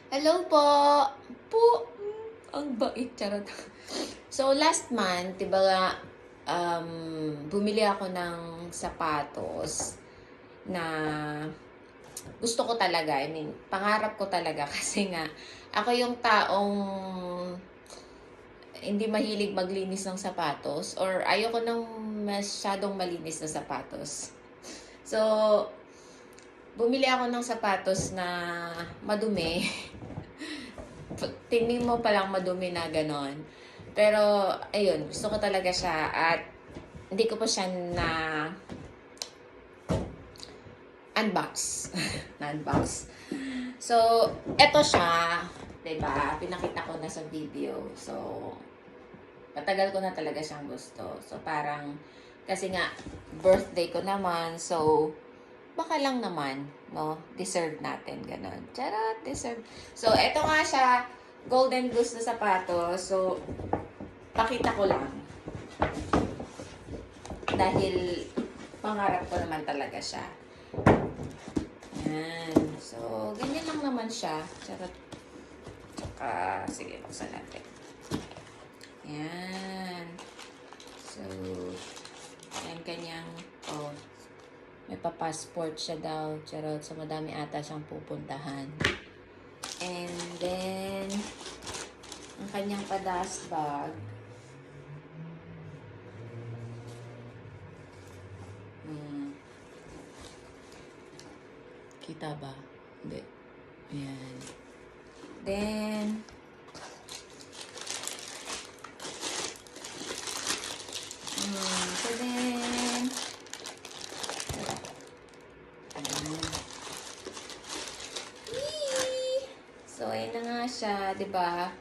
Hello po! Po! Ang bait, charot. So, last month, diba nga, bumili ako ng sapatos na gusto ko talaga. I mean, pangarap ko talaga kasi nga, ako yung taong hindi mahilig maglinis ng sapatos or ayoko ng masyadong malinis na sapatos. So, bumili ako ng sapatos na madumi. Tingin mo palang madumi na ganon. Pero, ayun, gusto ko talaga siya at hindi ko pa siya na unbox. Na-unbox. So, eto siya. Diba? Pinakita ko na sa video. So, matagal ko na talaga siyang gusto. So, parang, kasi nga, birthday ko naman. So, baka lang naman, no? Deserve natin, ganon. Charot, deserve. So, eto nga siya. Golden Goose na sapatos. So, pakita ko lang. Dahil, pangarap ko naman talaga siya. Yan. So, ganyan lang naman siya. Charot. Tsaka, sige, buksan natin. Yan. So, yan kanyang, oh, may pa-passport siya daw. Charot. So, madami ata siyang pupuntahan. And then, ang kanyang pa-dust bag. Kita ba? Hindi. Ayan. Then, so then, so, ayan na nga siya, diba?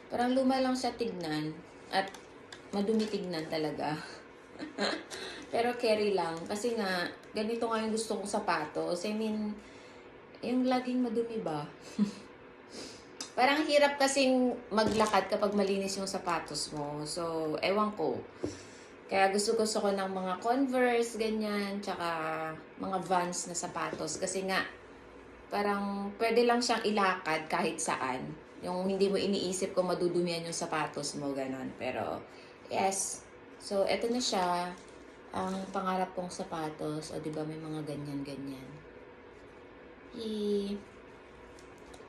Parang luma lang siya tignan at madumi tignan talaga. Pero carry lang. Kasi nga, ganito nga yung gusto kong sapatos. I mean, yung laging madumi ba? Parang hirap kasing maglakad kapag malinis yung sapatos mo. So, ewan ko. Kaya gusto-gusto ko ng mga Converse, ganyan, tsaka mga Vans na sapatos. Kasi nga, parang pwede lang siyang ilakad kahit saan. Yung hindi mo iniisip kung madudumihan yung sapatos mo, ganon. Pero, yes. So, eto na siya. Ang pangarap kong sapatos. O, diba may mga ganyan-ganyan.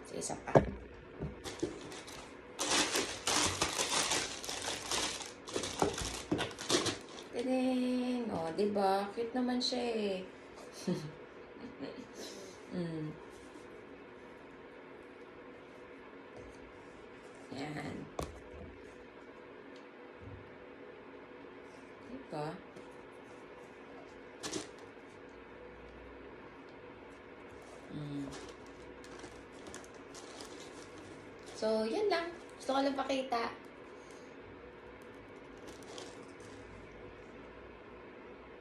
So, isa pa. Tadeng! O, diba? Cute naman siya eh. Yan. Diba? So, yan lang. Gusto ko lang pakita.